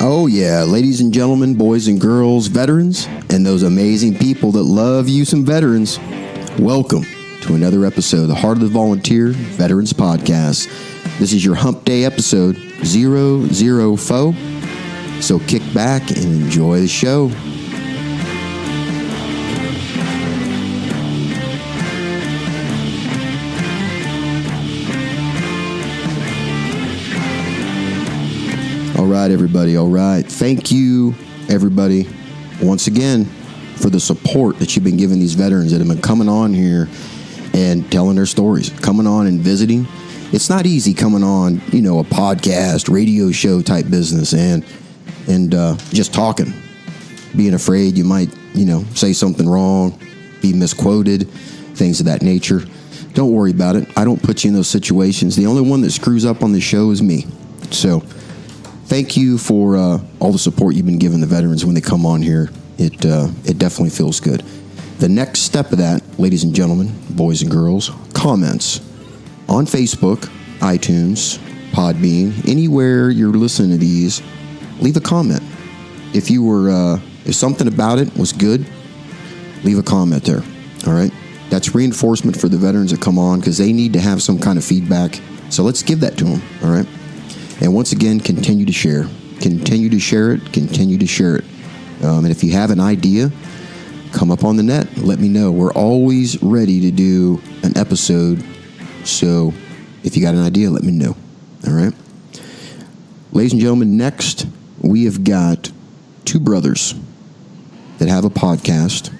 Oh, yeah, ladies and gentlemen, boys and girls, veterans, and those amazing people that love you some veterans, welcome to another episode of the Heart of the Volunteer Veterans Podcast. This is your Hump Day episode 004, so kick back and enjoy the show. All right, everybody. All right. Thank you, everybody, once again, for the support that you've been giving these veterans that have been coming on here and telling their stories, coming on and visiting. It's not easy coming on, a podcast, radio show type business and just talking, being afraid you might, say something wrong, be misquoted, things of that nature. Don't worry about it. I don't put you in those situations. The only one that screws up on the show is me. So thank you for all the support you've been giving the veterans when they come on here. It definitely feels good. The next step of that, ladies and gentlemen, boys and girls, comments on Facebook, iTunes, Podbean, anywhere you're listening to these, leave a comment. If something about it was good, leave a comment there. All right, that's reinforcement for the veterans that come on because they need to have some kind of feedback. So let's give that to them. All right. And once again, continue to share. Continue to share it. Continue to share it. And if you have an idea, come up on the net. Let me know. We're always ready to do an episode. So if you got an idea, let me know. All right. Ladies and gentlemen, next we have got two brothers that have a podcast.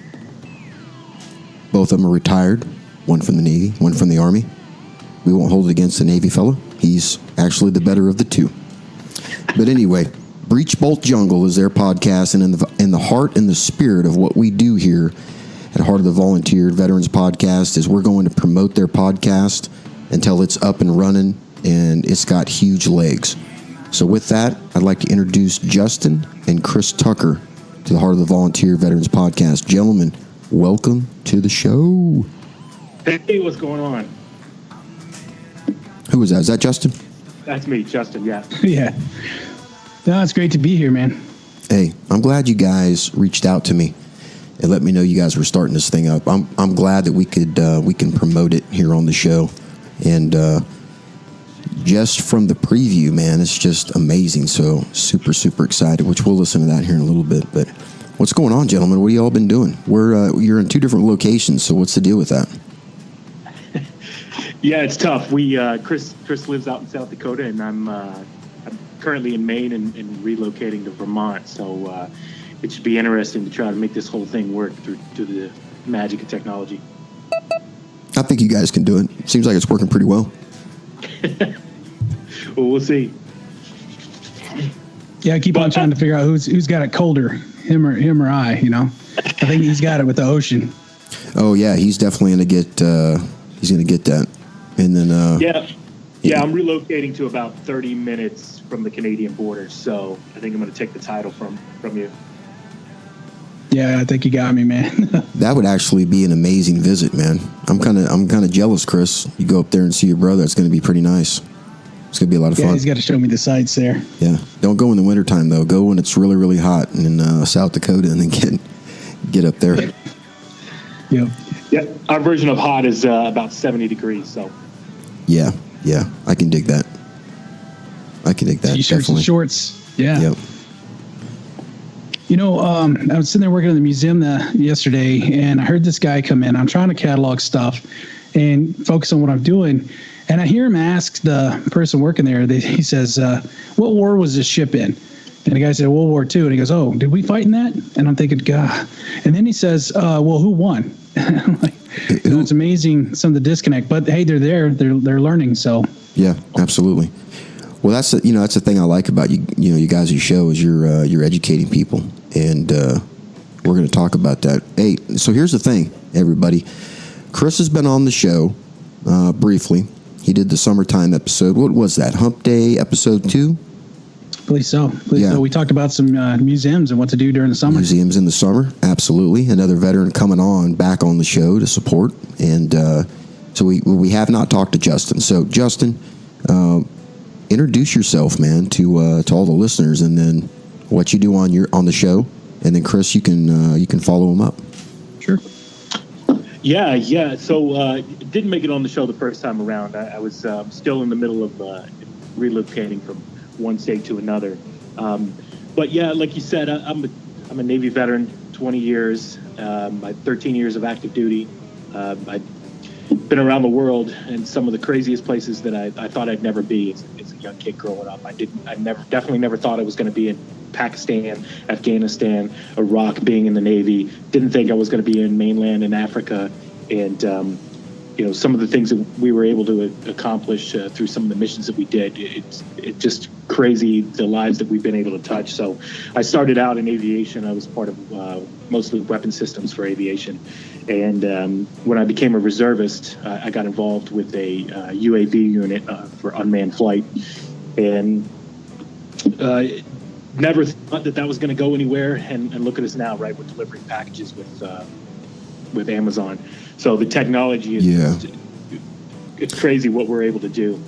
Both of them are retired. One from the Navy, one from the Army. We won't hold it against the Navy fella. He's actually the better of the two. But anyway, BreechBolt Jungle is their podcast, and in the heart and the spirit of what we do here at Heart of the Volunteer Veterans Podcast is we're going to promote their podcast until it's up and running, and it's got huge legs. So with that, I'd like to introduce Justin and Chris Tucker to the Heart of the Volunteer Veterans Podcast. Gentlemen, welcome to the show. Hey, what's going on? Who was that? Is that Justin? That's me, Justin, yeah. Yeah. No, it's great to be here, man. Hey, I'm glad you guys reached out to me and let me know you guys were starting this thing up. I'm glad that we can promote it here on the show. And just from the preview, man, it's just amazing. So super, super excited, which we'll listen to that here in a little bit. But what's going on, gentlemen? What have you all been doing? You're in two different locations, so what's the deal with that? Yeah, it's tough. Chris lives out in South Dakota, and I'm currently in Maine and relocating to Vermont. So it should be interesting to try to make this whole thing work through the magic of technology. I think you guys can do it. Seems like it's working pretty well. Well, we'll see. Yeah, I keep on trying to figure out who's got it colder, him or I. I think he's got it with the ocean. Oh yeah, he's definitely gonna get that. And then yeah, I'm relocating to about 30 minutes from the Canadian border, so I think I'm going to take the title from you. Yeah, I think you got me, man. That would actually be an amazing visit, man. I'm kind of jealous, Chris. You go up there and see your brother. It's going to be pretty nice. It's going to be a lot of fun. Yeah, he's got to show me the sights there. Yeah, don't go in the wintertime though. Go when it's really, really hot in South Dakota, and then get up there. Yep. Yeah, our version of hot is about 70 degrees. So. Yeah, I can dig that. T-shirts definitely. And shorts. Yeah. Yep. I was sitting there working in the museum yesterday, and I heard this guy come in. I'm trying to catalog stuff and focus on what I'm doing, and I hear him ask the person working there. He says, "What war was this ship in?" And the guy said, "World War II." And he goes, "Oh, did we fight in that?" And I'm thinking, God. And then he says, "Well, who won?" And I'm like, it's amazing some of the disconnect. But hey, they're there. They're learning. So yeah, absolutely. Well, that's the thing I like about you. You guys' show is you're educating people, and we're going to talk about that. Hey, so here's the thing, everybody. Chris has been on the show briefly. He did the summertime episode. What was that? Hump Day episode 2? I believe so. So we talked about some museums and what to do during the summer. Museums in the summer, absolutely. Another veteran coming back on the show to support, and so we have not talked to Justin. So Justin, introduce yourself, man, to all the listeners, and then what you do on the show, and then Chris, you can follow him up. Sure. Yeah. So didn't make it on the show the first time around. I was still in the middle of relocating from one state to another. But yeah, like you said, I'm a Navy veteran, 20 years. I had 13 years of active duty. I've been around the world and some of the craziest places that I thought I'd never be as a young kid growing up. I definitely never thought I was going to be in Pakistan, Afghanistan, Iraq, being in the Navy. Didn't think I was going to be in mainland in Africa. And, some of the things that we were able to accomplish through some of the missions that we did, it's just crazy, the lives that we've been able to touch. So I started out in aviation. I was part of mostly weapon systems for aviation. And when I became a reservist, I got involved with a UAV unit for unmanned flight. And never thought that was going to go anywhere. And look at us now, right? We're delivering packages with Amazon. So the technology is it's crazy what we're able to do.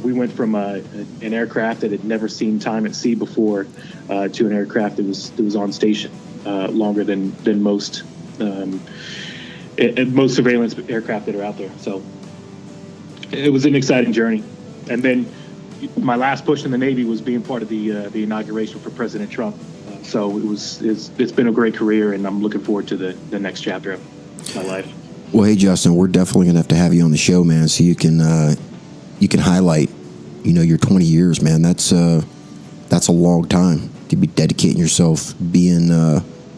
We went from an aircraft that had never seen time at sea before to an aircraft that was on station longer than most most surveillance aircraft that are out there. So it was an exciting journey. And then my last push in the Navy was being part of the inauguration for President Trump. So it's been a great career, and I'm looking forward to the next chapter of my life. Well, hey Justin, we're definitely gonna have to have you on the show, man, so you can highlight, your 20 years, man. That's a long time to be dedicating yourself, being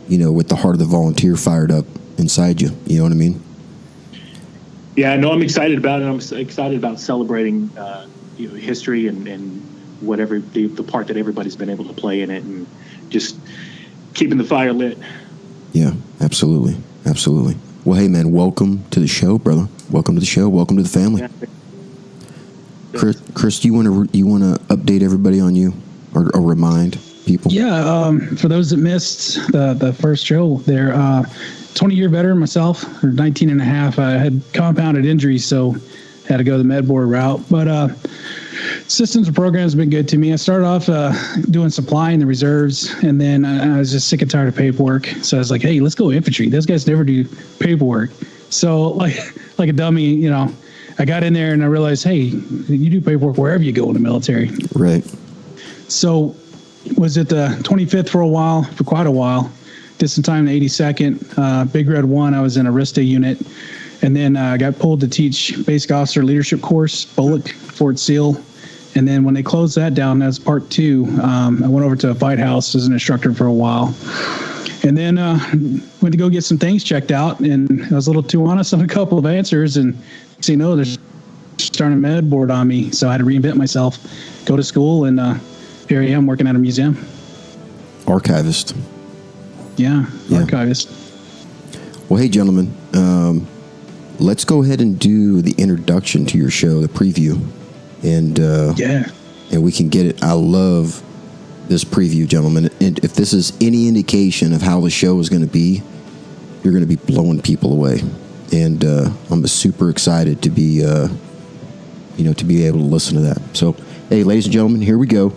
with the heart of the volunteer fired up inside you. You know what I mean? Yeah, no, I'm excited about it. I'm excited about celebrating history and whatever the part that everybody's been able to play in it, and just keeping the fire lit. Yeah, absolutely. Well, hey man, welcome to the show, brother. Welcome to the show. Welcome to the family. Yeah. Chris, do you want to update everybody on you, or remind people? Yeah, for those that missed the first show there, 20-year veteran myself, or 19 and a half. I had compounded injuries, so had to go the med board route. But systems and programs have been good to me. I started off doing supply in the reserves, and then I was just sick and tired of paperwork. So I was like, hey, let's go infantry. Those guys never do paperwork. So like a dummy, I got in there and I realized, hey, you do paperwork wherever you go in the military. Right. So was at the 25th for quite a while. Did some time in the 82nd. Big Red 1, I was in a RISTA unit. And then I got pulled to teach basic officer leadership course, Bullock, Fort Seal. And then when they closed that down as part 2, I went over to a fight house as an instructor for a while. And then went to go get some things checked out. And I was a little too honest on a couple of answers. And they're starting a med board on me. So I had to reinvent myself, go to school, and here I am working at a museum. Archivist. Yeah, archivist. Well, hey, gentlemen, let's go ahead and do the introduction to your show, the preview, and we can get it. I love this preview, gentlemen. And if this is any indication of how the show is going to be, you're going to be blowing people away. And I'm super excited to be, to be able to listen to that. So, hey, ladies and gentlemen, here we go.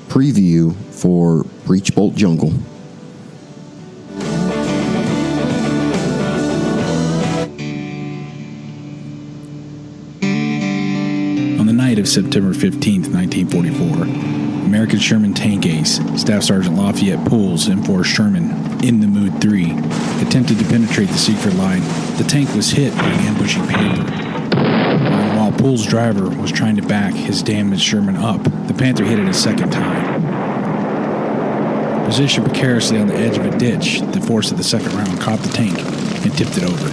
Preview for BreechBolt Jungle. On the night of September 15th, 1944, American Sherman Tank Ace, Staff Sergeant Lafayette Pools, M4 Sherman, in the Mood 3, attempted to penetrate the secret line. The tank was hit by an ambushing Panther. And while Pools' driver was trying to back his damaged Sherman up, the Panther hit it a second time. Positioned precariously on the edge of a ditch, the force of the second round caught the tank and tipped it over.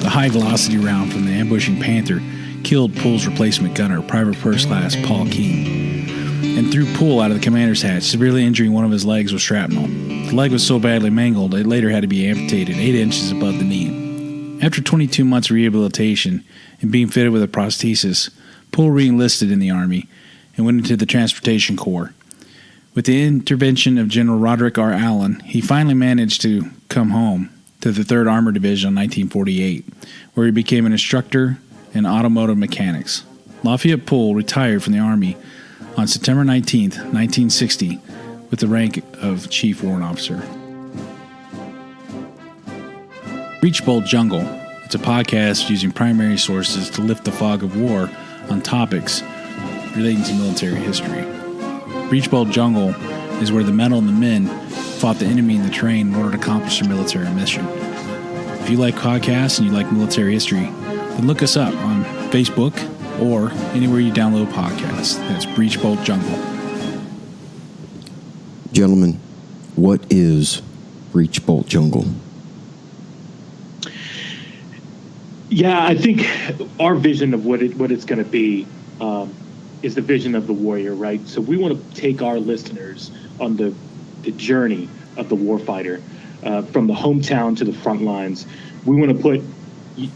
The high-velocity round from the ambushing Panther killed Poole's replacement gunner, Private First Class Paul King, and threw Poole out of the commander's hatch, severely injuring one of his legs with shrapnel. The leg was so badly mangled, it later had to be amputated 8 inches above the knee. After 22 months of rehabilitation and being fitted with a prosthesis, Poole re-enlisted in the Army and went into the Transportation Corps. With the intervention of General Roderick R. Allen, he finally managed to come home to the 3rd Armored Division in 1948, where he became an instructor in automotive mechanics. Lafayette Poole retired from the Army on September 19th, 1960, with the rank of Chief Warrant Officer. BreechBolt Jungle. It's a podcast using primary sources to lift the fog of war on topics relating to military history. BreechBolt Jungle is where the metal and the men fought the enemy in the terrain in order to accomplish their military mission. If you like podcasts and you like military history, then look us up on Facebook or anywhere you download podcasts. That's BreechBolt Jungle. Gentlemen, what is BreechBolt Jungle? Yeah, I think our vision of what it's going to be is the vision of the warrior, right? So we want to take our listeners on the journey of the warfighter, from the hometown to the front lines. We want to put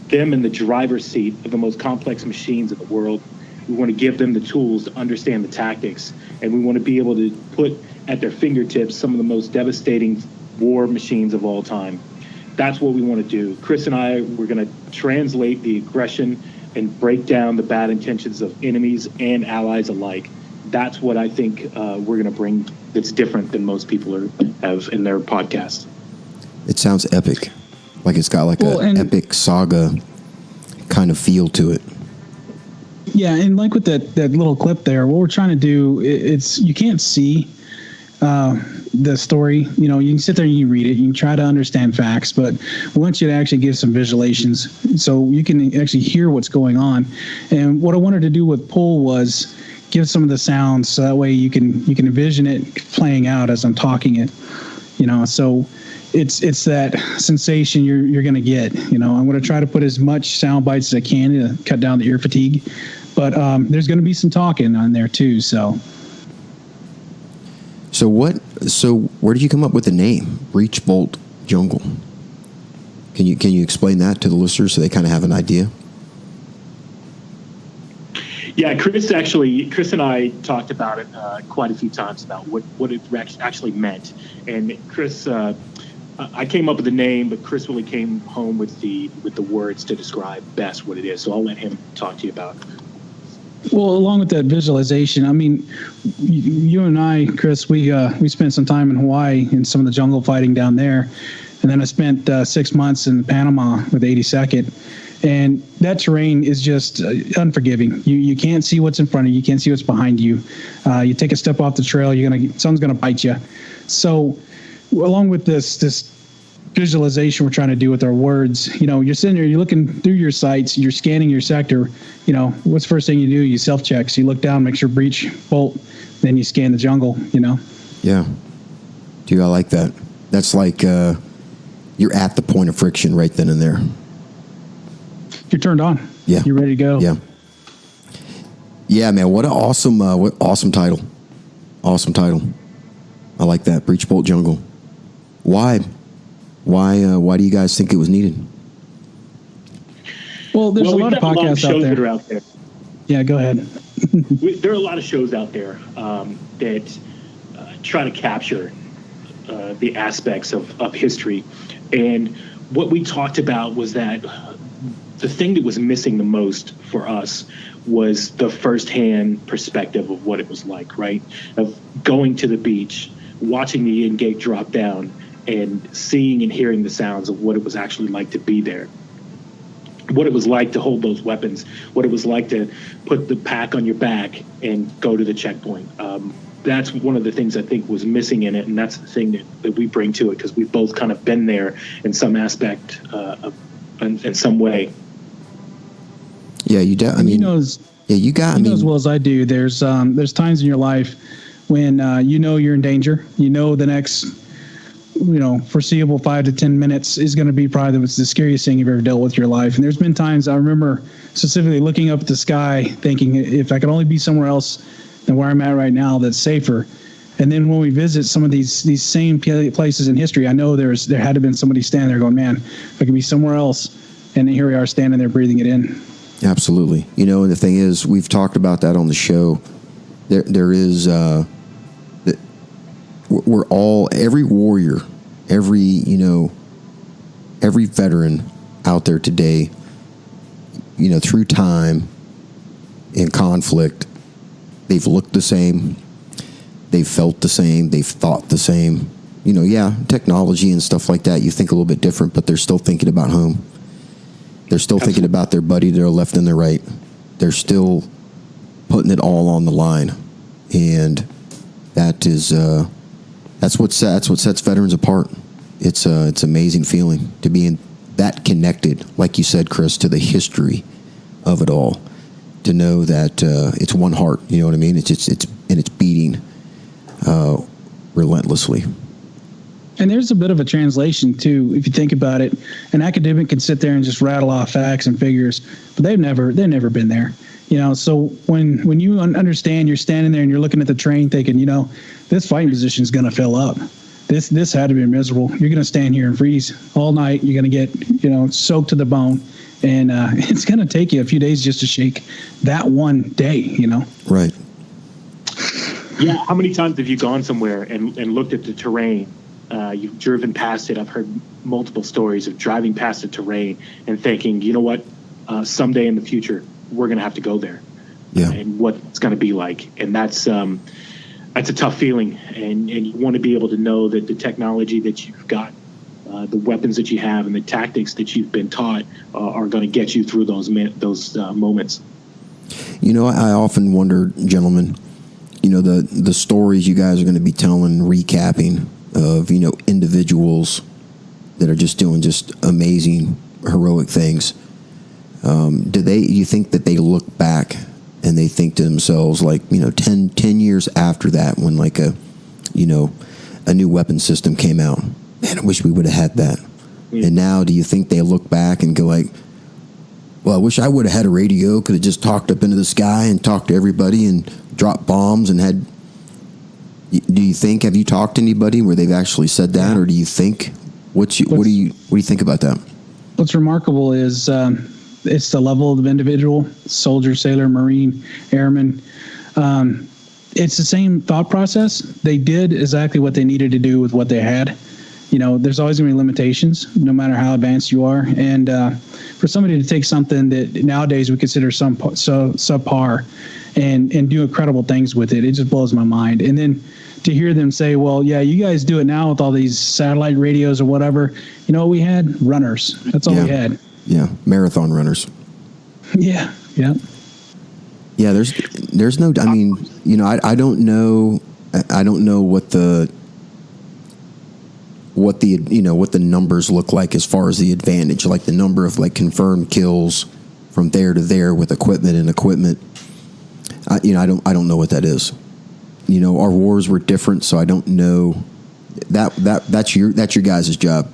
them in the driver's seat of the most complex machines in the world. We want to give them the tools to understand the tactics, and we want to be able to put at their fingertips some of the most devastating war machines of all time. That's what we want to do. Chris and I, we're going to translate the aggression and break down the bad intentions of enemies and allies alike. That's what I think we're going to bring that's different than most people have in their podcast. It sounds epic. Like it's got an epic saga kind of feel to it. Yeah, and like with that little clip there, what we're trying to do, it's you can't see the story. You know, you can sit there and you read it, you can try to understand facts, but we want you to actually give some visualizations so you can actually hear what's going on. And what I wanted to do with Pull was give some of the sounds so that way you can envision it playing out as I'm talking it. You know, so it's that sensation you're going to get. You know, I'm going to try to put as much sound bites as I can to cut down the ear fatigue, but there's going to be some talking on there too. So where did you come up with the name BreechBolt Jungle? Can you explain that to the listeners so they kind of have an idea? Yeah, Chris and I talked about it quite a few times about what it actually meant. And Chris, I came up with the name, but Chris really came home with the words to describe best what it is. So I'll let him talk to you about it. Well, along with that visualization, I mean, you and I, Chris, we spent some time in Hawaii in some of the jungle fighting down there, and then I spent 6 months in Panama with 82nd. And that terrain is just unforgiving. You can't see what's in front of you. You can't see what's behind you. You take a step off the trail, someone's gonna bite you. So, along with this visualization we're trying to do with our words, you know, you're sitting there, you're looking through your sights, you're scanning your sector. You know, what's the first thing you do? You self-check. So you look down, make sure breech, bolt, then you scan the jungle. You know. Yeah. Dude, I like that. That's like you're at the point of friction right then and there. You're turned on. Yeah. You're ready to go. Yeah. Yeah, man. What awesome title. Awesome title. I like that. BreechBolt Jungle. Why do you guys think it was needed? Well, there's a lot of podcasts out there. That are out there. Yeah, go ahead. There are a lot of shows out there that try to capture the aspects of history. And what we talked about was that the thing that was missing the most for us was the firsthand perspective of what it was like, right? Of going to the beach, watching the in-gate drop down, and seeing and hearing the sounds of what it was actually like to be there. What it was like to hold those weapons, what it was like to put the pack on your back and go to the checkpoint. That's one of the things I think was missing in it, and that's the thing that we bring to it, because we've both kind of been there in some aspect, in some way. Yeah, you do. I mean, you know as well as I do. There's times in your life when you're in danger. You know the next foreseeable 5 to 10 minutes is going to be probably the scariest thing you've ever dealt with in your life. And there's been times I remember specifically looking up at the sky thinking, if I could only be somewhere else than where I'm at right now that's safer. And then when we visit some of these same places in history, I know there had to have been somebody standing there going, man, if I could be somewhere else. And here we are standing there breathing it in. Absolutely. And the thing is, we've talked about that on the show. There is, we're all, every warrior, every veteran out there today, through time in conflict, they've looked the same, they've felt the same, they've thought the same. You know, yeah, technology and stuff like that, you think a little bit different, but they're still thinking about home. They're still thinking about their buddy to their left and their right. They're still putting it all on the line. And that is, that's what sets veterans apart. It's an amazing feeling to be that connected, like you said, Chris, to the history of it all. To know that it's one heart, you know what I mean? It's beating relentlessly. And there's a bit of a translation too, if you think about it. An academic can sit there and just rattle off facts and figures, but they've never been there. You know, so when you understand, you're standing there and you're looking at the train, thinking, you know, this fighting position is going to fill up. This had to be miserable. You're going to stand here and freeze all night. You're going to get, you know, soaked to the bone, and it's going to take you a few days just to shake that one day. You know, right? Yeah. How many times have you gone somewhere and looked at the terrain? You've driven past it. I've heard multiple stories of driving past the terrain and thinking, you know what, someday in the future, we're going to have to go there. Yeah. And what it's going to be like. And that's a tough feeling. And you want to be able to know that the technology that you've got, the weapons that you have, and the tactics that you've been taught are going to get you through those moments. You know, I often wonder, gentlemen, you know, the stories you guys are going to be telling, recapping of, you know, individuals that are just doing just amazing, heroic things. Do you think that they look back and they think to themselves, like, you know, 10 years after that, when like a new weapon system came out, man, I wish we would have had that. Yeah. And now do you think they look back and go like, well, I wish I would have had a radio, could have just talked up into the sky and talked to everybody and dropped bombs and had. Do you think, have you talked to anybody where they've actually said that, or do you think, what do you think about that? What's remarkable is it's the level of the individual, soldier, sailor, Marine, airman. It's the same thought process. They did exactly what they needed to do with what they had. You know, there's always going to be limitations, no matter how advanced you are. And for somebody to take something that nowadays we consider subpar and do incredible things with it, it just blows my mind. And then to hear them say, well, yeah, you guys do it now with all these satellite radios or whatever. You know what we had? Runners. That's all we had. Yeah, marathon runners. Yeah, yeah. Yeah, there's no, I mean, you know, I don't know what the numbers look like as far as the advantage, like the number of like confirmed kills from there to there with equipment. I don't know what that is. You know, our wars were different, so I don't know. That's your guys' job.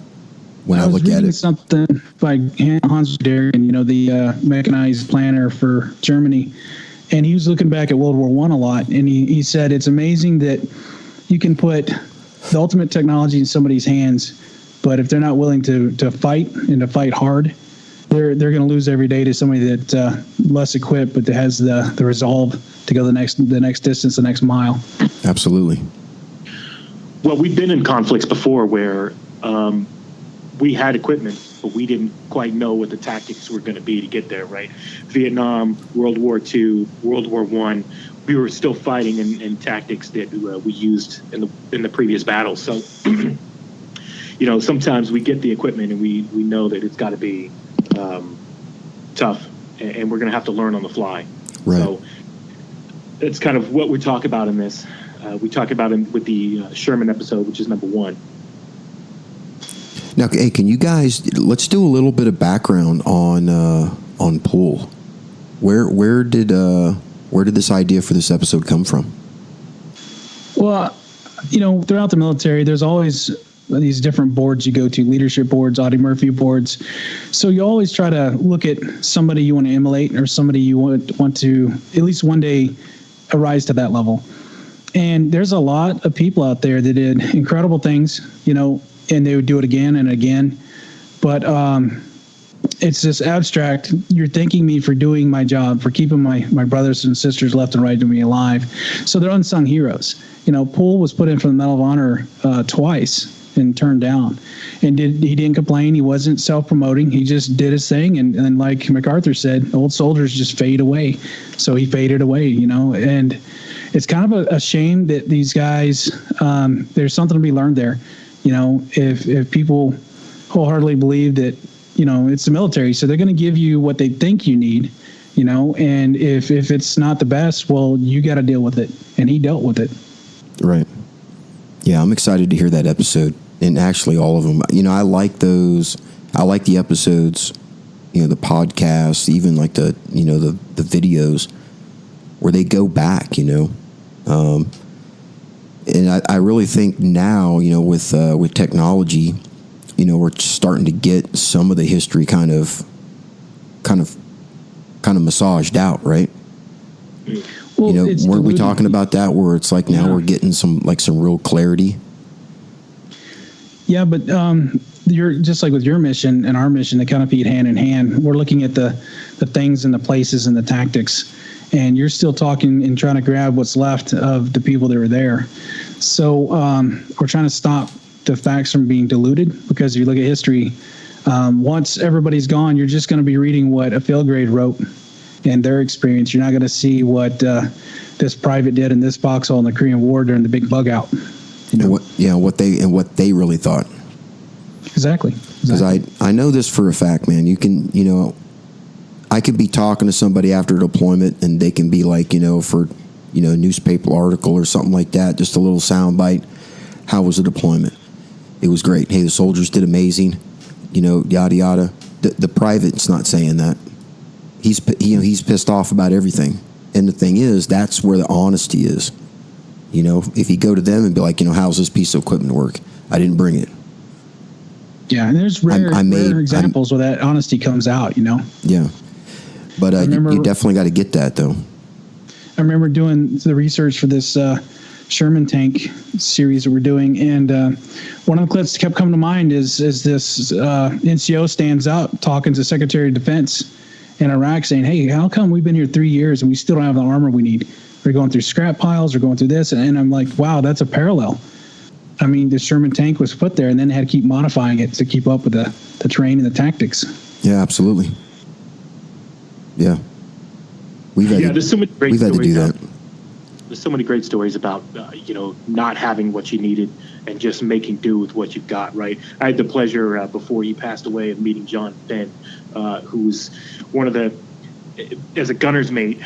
When I look at it, reading something by Hans Derrick, you know, the mechanized planner for Germany, and he was looking back at World War I a lot, and he said it's amazing that you can put the ultimate technology in somebody's hands, but if they're not willing to fight and to fight hard, they're going to lose every day to somebody that less equipped, but that has the resolve to go the next distance, the next mile. Absolutely. Well, we've been in conflicts before where we had equipment, but we didn't quite know what the tactics were going to be to get there, right? Vietnam, World War II, World War I, we were still fighting in tactics that we used in the previous battles. So, you know, sometimes we get the equipment and we know that it's got to be tough, and we're going to have to learn on the fly. Right. So it's kind of what we talk about in this. We talk about it with the Sherman episode, which is number 1. Now, hey, can you guys, let's do a little bit of background on Pool. Where did this idea for this episode come from? Well, you know, throughout the military, there's always these different boards you go to, leadership boards, Audie Murphy boards. So you always try to look at somebody you want to emulate or somebody you want to at least one day arise to that level. And there's a lot of people out there that did incredible things, you know, and they would do it again and again. But it's this abstract, you're thanking me for doing my job, for keeping my brothers and sisters left and right to me alive. So they're unsung heroes. You know, Poole was put in for the Medal of Honor twice and turned down. And he didn't complain. He wasn't self-promoting. He just did his thing. And like MacArthur said, old soldiers just fade away. So he faded away, you know. And it's kind of a shame that these guys, there's something to be learned there. If people wholeheartedly believe that, it's the military, so they're going to give you what they think you need, and if it's not the best, well, you got to deal with it. And he dealt with it. Right. Yeah, I'm excited to hear that episode, and actually all of them. I like those. I like the episodes, the podcasts, even like the videos where they go back, and I really think now, with technology, we're starting to get some of the history kind of massaged out, right? Well, weren't we talking about that, where it's like now we're getting some real clarity? Yeah, but you're just like with your mission and our mission, they kind of feed hand in hand. We're looking at the things and the places and the tactics, and you're still talking and trying to grab what's left of the people that were there. So we're trying to stop the facts from being diluted, because if you look at history, once everybody's gone, you're just going to be reading what a field grade wrote and their experience. You're not going to see what this private did in this foxhole in the Korean War during the big bug out. What they really thought. Exactly. Because I know this for a fact, man. You can, I could be talking to somebody after deployment, and they can be like, for, a newspaper article or something like that, just a little sound bite. How was the deployment? It was great. Hey, the soldiers did amazing. Yada yada. The private's not saying that. He's pissed off about everything. And the thing is, that's where the honesty is. If you go to them and be like, how's this piece of equipment work? I didn't bring it. Yeah, and there's rare examples where that honesty comes out, Yeah. But you definitely got to get that, though. I remember doing the research for this Sherman tank series that we're doing, and one of the clips that kept coming to mind is this NCO stands up talking to Secretary of Defense in Iraq saying, hey, how come we've been here 3 years and we still don't have the armor we need? We're going through scrap piles, we're going through this, and I'm like, wow, that's a parallel. I mean, the Sherman tank was put there, and then they had to keep modifying it to keep up with the terrain and the tactics. Yeah, absolutely. Yeah. There's so many great we've had to do that. There's so many great stories about, not having what you needed and just making do with what you've got, right? I had the pleasure before he passed away of meeting John Fenn, who's one of the, as a gunner's mate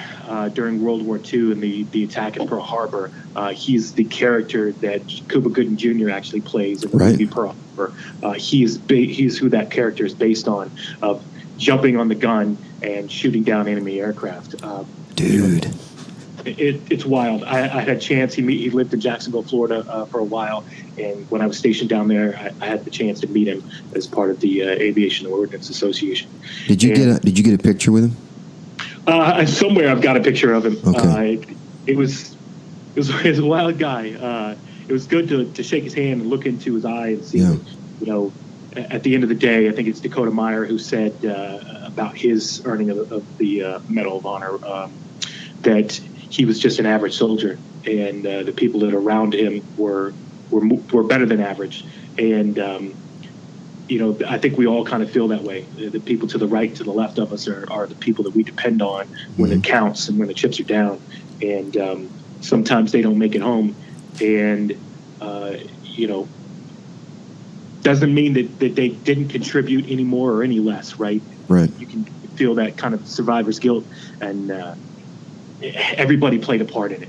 during World War II and the attack at Pearl Harbor. He's the character that Cuba Gooding Jr. actually plays in the movie Pearl Harbor. He's who that character is based on, of jumping on the gun and shooting down enemy aircraft. Dude. It's wild. I had a chance. He lived in Jacksonville, Florida, for a while, and when I was stationed down there, I had the chance to meet him as part of the Aviation Ordnance Association. Did you get a picture with him? Somewhere I've got a picture of him. Okay. It was a wild guy. It was good to shake his hand and look into his eye and see. Yeah. At the end of the day, I think it's Dakota Meyer who said about his earning of the Medal of Honor that he was just an average soldier, and the people that are around him were better than average. And I think we all kind of feel that way. The people to the right, to the left of us are the people that we depend on when it counts and when the chips are down. And sometimes they don't make it home, and doesn't mean that they didn't contribute any more or any less, right? Right. You can feel that kind of survivor's guilt, and everybody played a part in it.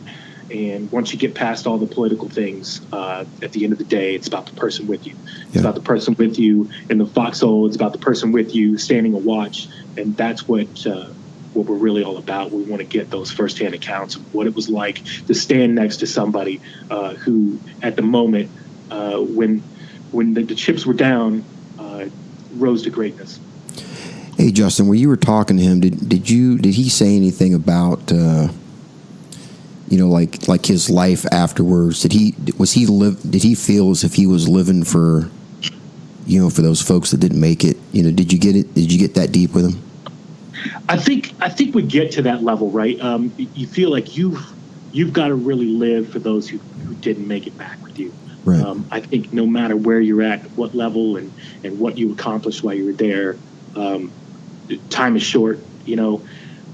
And once you get past all the political things, at the end of the day, it's about the person with you. It's about the person with you in the foxhole. It's about the person with you standing a watch, and that's what we're really all about. We want to get those firsthand accounts of what it was like to stand next to somebody who, at the moment, when the chips were down, rose to greatness. Hey, Justin, when you were talking to him, did he say anything about like his life afterwards? Did he feel as if he was living for for those folks that didn't make it? Did you get that deep with him? I think we get to that level, right? You feel like you've got to really live for those who didn't make it back with you. Right. I think no matter where you're at, what level, and what you accomplished while you were there, time is short.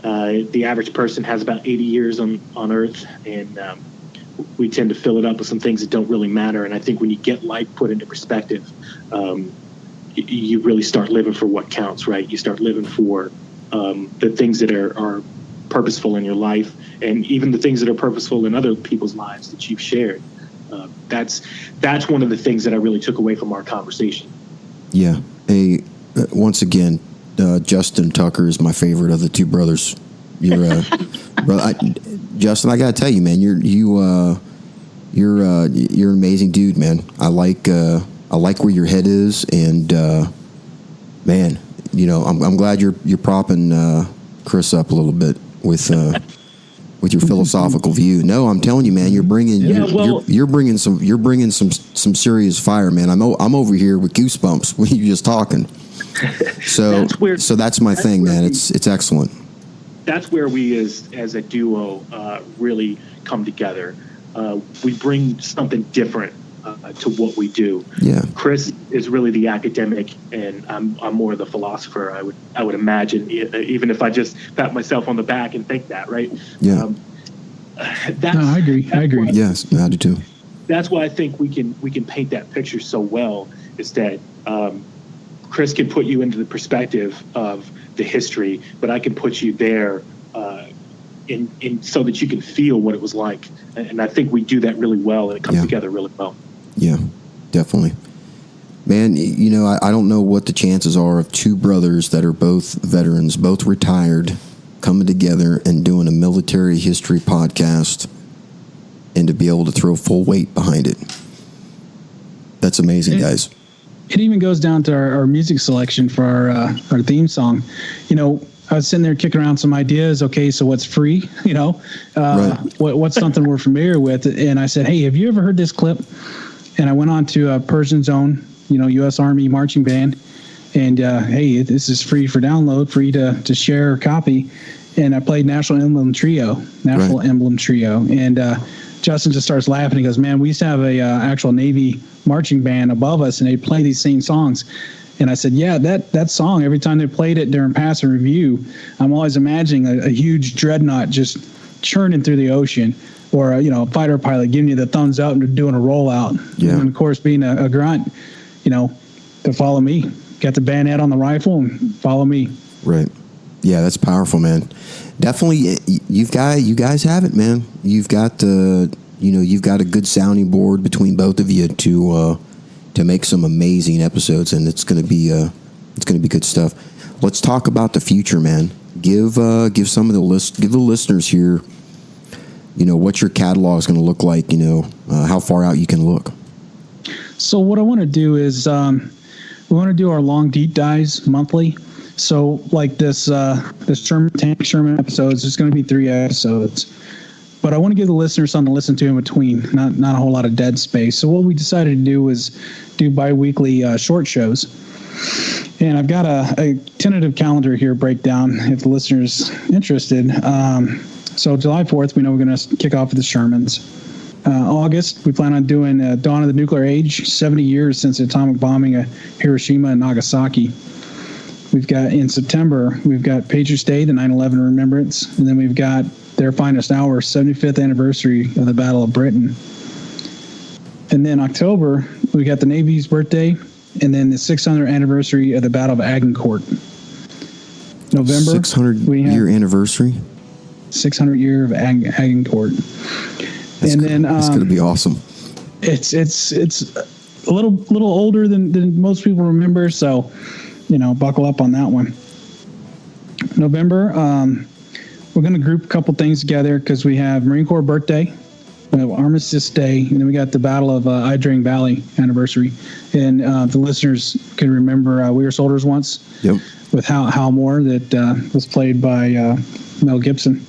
The average person has about 80 years on Earth, and we tend to fill it up with some things that don't really matter. And I think when you get life put into perspective, you really start living for what counts, right? You start living for the things that are purposeful in your life, and even the things that are purposeful in other people's lives that you've shared. That's one of the things that I really took away from our conversation. Yeah. Hey, once again, Justin Tucker is my favorite of the two brothers. You're, brother, Justin, I gotta tell you, man, you're an amazing dude, man. I like where your head is, and man, I'm glad you're propping Chris up a little bit with your philosophical view. No, I'm telling you, man, you're bringing some serious fire, man. I'm over here with goosebumps when you're just talking. So that's my thing, man. It's excellent. That's where we as a duo really come together. We bring something different to what we do. Yeah. Chris is really the academic, and I'm more the philosopher. I would imagine, even if I just pat myself on the back and think that, right? Yeah. I agree. Yes, I do too. That's why I think we can paint that picture so well. Is that Chris can put you into the perspective of the history, but I can put you there in so that you can feel what it was like. And I think we do that really well, and it comes together really well. Yeah, definitely. Man, I don't know what the chances are of two brothers that are both veterans, both retired, coming together and doing a military history podcast, and to be able to throw full weight behind it. That's amazing, guys. It even goes down to our music selection for our theme song. I was sitting there kicking around some ideas. Okay, so what's free? Right. What's something we're familiar with? And I said, hey, have you ever heard this clip? And I went on to Persian Zone, U.S. Army marching band. And, hey, this is free for download, free to share or copy. And I played National Emblem Trio. And Justin just starts laughing. He goes, man, we used to have a actual Navy marching band above us, and they'd play these same songs. And I said, yeah, that song, every time they played it during pass and review, I'm always imagining a huge dreadnought just churning through the ocean, or a fighter pilot giving you the thumbs up and doing a rollout. Yeah. And of course, being a grunt, to follow me. Got the bayonet on the rifle and follow me. Right. Yeah, that's powerful, man. Definitely, you guys have it, man. You've got you've got a good sounding board between both of you to make some amazing episodes, and it's gonna be good stuff. Let's talk about the future, man. Give some of the listeners here, what your catalog is gonna look like. How far out you can look. So what I want to do is we want to do our long deep dives monthly. So like this Tank Sherman episodes, there's going to be 3 episodes. But I want to give the listeners something to listen to in between, not a whole lot of dead space. So what we decided to do was do bi-weekly short shows. And I've got a tentative calendar here breakdown if the listener's interested. So July 4th, we know we're going to kick off with the Shermans. August, we plan on doing Dawn of the Nuclear Age, 70 years since the atomic bombing of Hiroshima and Nagasaki. We've got, in September, we've got Patriots Day, the 9/11 Remembrance, and then we've got Their Finest Hour, 75th anniversary of the Battle of Britain. And then October, we got the Navy's birthday, and then the 600th anniversary of the Battle of Agincourt. November, 600-year anniversary? 600 year of Agincourt. That's going to be awesome. It's a little older than most people remember, so buckle up on that one. November, we're going to group a couple things together because we have Marine Corps birthday, we have Armistice Day, and then we got the Battle of Idring Valley anniversary. And the listeners can remember We Were Soldiers Once. Yep. With Hal Moore that was played by Mel Gibson.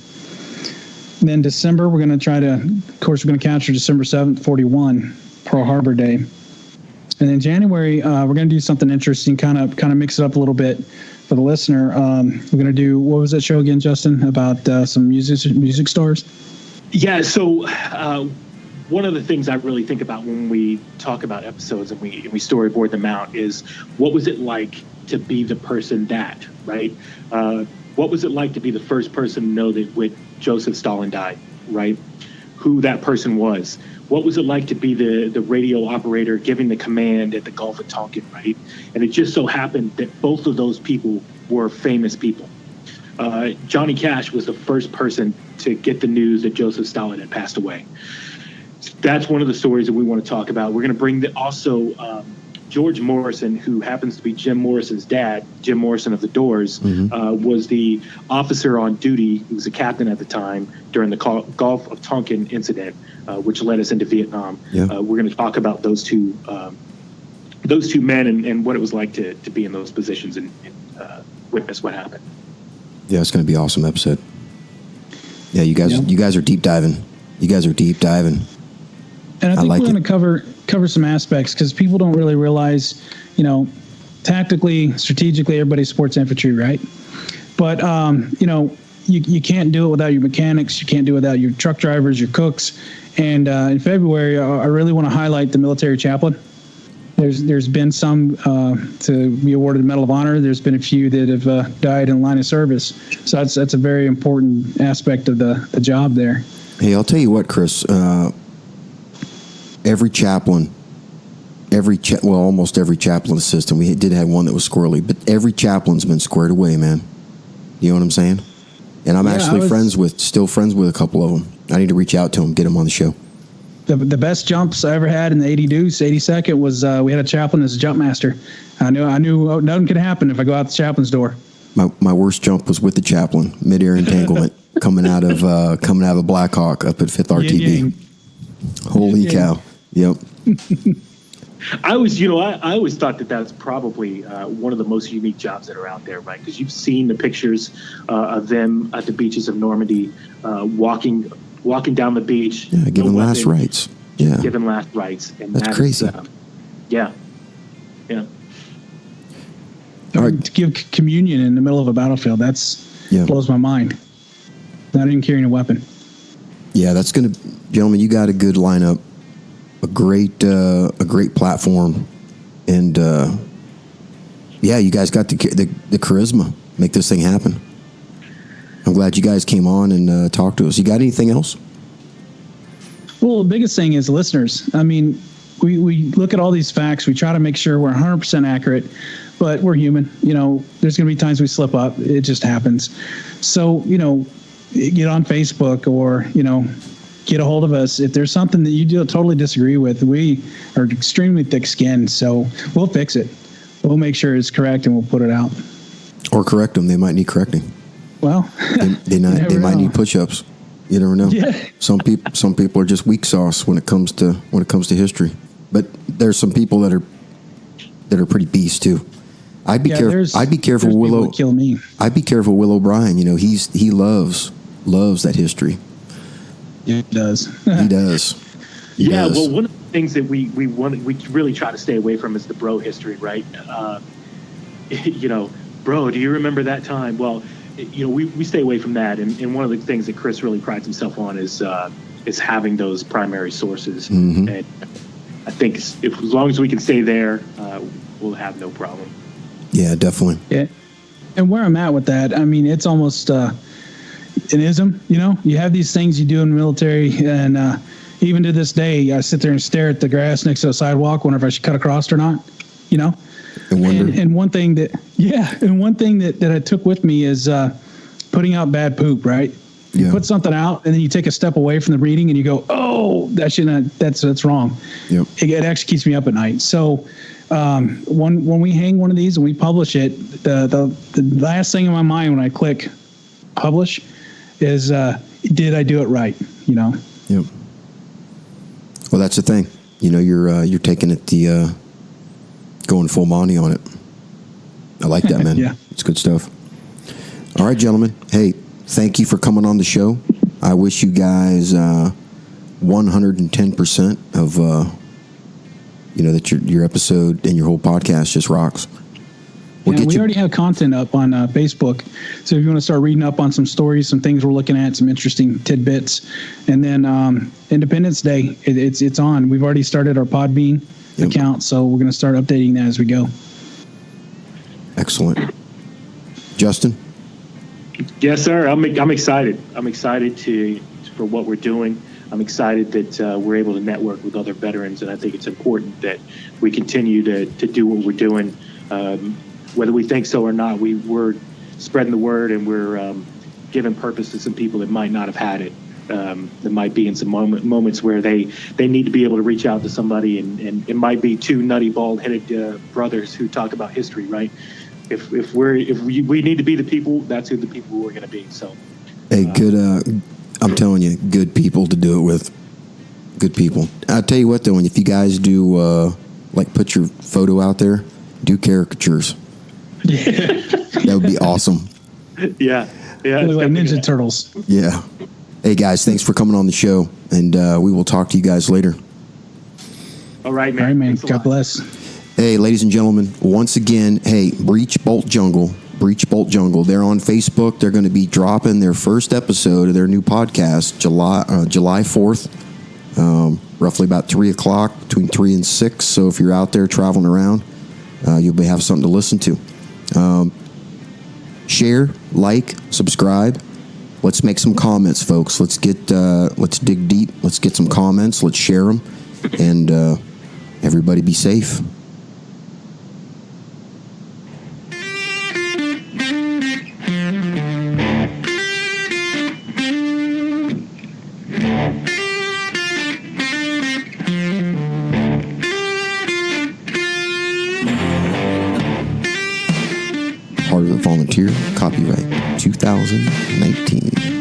And then December, we're going to capture December 7th, 41, Pearl Harbor Day. And then January, we're going to do something interesting, kind of mix it up a little bit for the listener. We're going to do, what was that show again, Justin, about some music stars? Yeah, so one of the things I really think about when we talk about episodes and we storyboard them out is what was it like to be the person that, right? what was it like to be the first person to know that Joseph Stalin died, right? Who that person was. What was it like to be the radio operator giving the command at the Gulf of Tonkin, right? And it just so happened that both of those people were famous people. Johnny Cash was the first person to get the news that Joseph Stalin had passed away. That's one of the stories that we want to talk about. We're going to bring also George Morrison, who happens to be Jim Morrison's dad. Jim Morrison of the Doors was the officer on duty. He was a captain at the time during the Gulf of Tonkin incident, which led us into Vietnam. Yeah. We're going to talk about those two men and what it was like to be in those positions and witness what happened. Yeah, it's going to be an awesome episode. Yeah, you guys are deep diving. You guys are deep diving. And I think like we're going to cover some aspects because people don't really realize, tactically, strategically, everybody supports infantry, right? But, you can't do it without your mechanics. You can't do it without your truck drivers, your cooks. And in February, I really want to highlight the military chaplain. There's been some to be awarded the Medal of Honor. There's been a few that have died in line of service. So that's a very important aspect of the job there. Hey, I'll tell you what, Chris. Every chaplain, almost every chaplain assistant. We did have one that was squirrely, but every chaplain's been squared away, man. You know what I'm saying? And I'm actually still friends with a couple of them. I need to reach out to them, get them on the show. The best jumps I ever had in the 80 Deuce, 82nd, was we had a chaplain as a jump master. I knew nothing could happen if I go out the chaplain's door. My worst jump was with the chaplain, mid-air entanglement, coming out of a Black Hawk up at 5th RTB. Holy cow! Yep. I always thought that that's probably one of the most unique jobs that are out there, right? Because you've seen the pictures of them at the beaches of Normandy, walking down the beach. Yeah, giving last rites. Yeah. Giving last rites. And that's crazy. Yeah. All right. To give communion in the middle of a battlefield, blows my mind. Not even carrying a weapon. Yeah, that's going to, gentlemen, you got a good lineup, a great platform, and you guys got the charisma. Make this thing happen. I'm glad you guys came on and talked to us. You got anything else? Well, the biggest thing is listeners. I mean, we look at all these facts. We try to make sure we're 100% accurate, but we're human. There's going to be times we slip up. It just happens. So, get on Facebook or, get a hold of us. If there's something that you totally disagree with, we are extremely thick-skinned, so we'll fix it. We'll make sure it's correct and we'll put it out. Or correct them. They might need correcting. Well, they might need push-ups. You never know. Yeah. Some people are just weak sauce when it comes to history. But there's some people that are pretty beasts too. I'd be careful. I'd be careful, Willow. Kill me. I'd be careful, Will O'Brien. He loves that history. Yeah, he does. He does. He does. Well, one of the things that we really try to stay away from is the bro history, right? Bro, do you remember that time? Well, we stay away from that, and one of the things that Chris really prides himself on is having those primary sources. Mm-hmm. And I think as long as we can stay there, we'll have no problem. Yeah, definitely. Yeah, and where I'm at with that, I mean, it's almost an ism. You have these things you do in the military, and even to this day, I sit there and stare at the grass next to the sidewalk, wonder if I should cut across or not. And one thing that I took with me is putting out bad poop, right? You put something out and then you take a step away from the reading and you go, oh, that's wrong. Yep. It actually keeps me up at night. So when we hang one of these and we publish it, the last thing in my mind when I click publish is, did I do it right? Yep. Well, that's the thing. You're taking it going full Monty on it. I like that, man. Yeah. It's good stuff. All right, gentlemen. Hey, thank you for coming on the show. I wish you guys 110% of that your episode and your whole podcast just rocks. We already have content up on Facebook, so if you want to start reading up on some stories, some things we're looking at, some interesting tidbits, and then Independence Day, it's on. We've already started our Podbean account, so we're going to start updating that as we go. Excellent. Justin? Yes, sir. I'm excited. I'm excited for what we're doing. I'm excited that we're able to network with other veterans, and I think it's important that we continue to do what we're doing, whether we think so or not. We're spreading the word, and we're giving purpose to some people that might not have had it. That might be in some moments where they need to be able to reach out to somebody, and it might be two nutty, bald-headed brothers who talk about history, right? If we need to be the people, that's who the people we're going to be. So, hey, good. I'm telling you, good people to do it with. Good people. I'll tell you what, though, if you guys do like put your photo out there, do caricatures. That would be awesome. Yeah. Look like Ninja Turtles. Yeah. Hey, guys, thanks for coming on the show, and we will talk to you guys later. All right, man. All right, man. Thanks a God lot. bless. Hey, ladies and gentlemen, once again, hey, BreechBolt Jungle. They're on Facebook. They're going to be dropping their first episode of their new podcast July 4th, roughly about 3 o'clock, between 3 and 6. So if you're out there traveling around, you'll have something to listen to. Share, like, subscribe. Let's make some comments, folks. Let's dig deep. Let's get some comments. Let's share them, and everybody be safe. Part of the Volunteer, copyright 2019.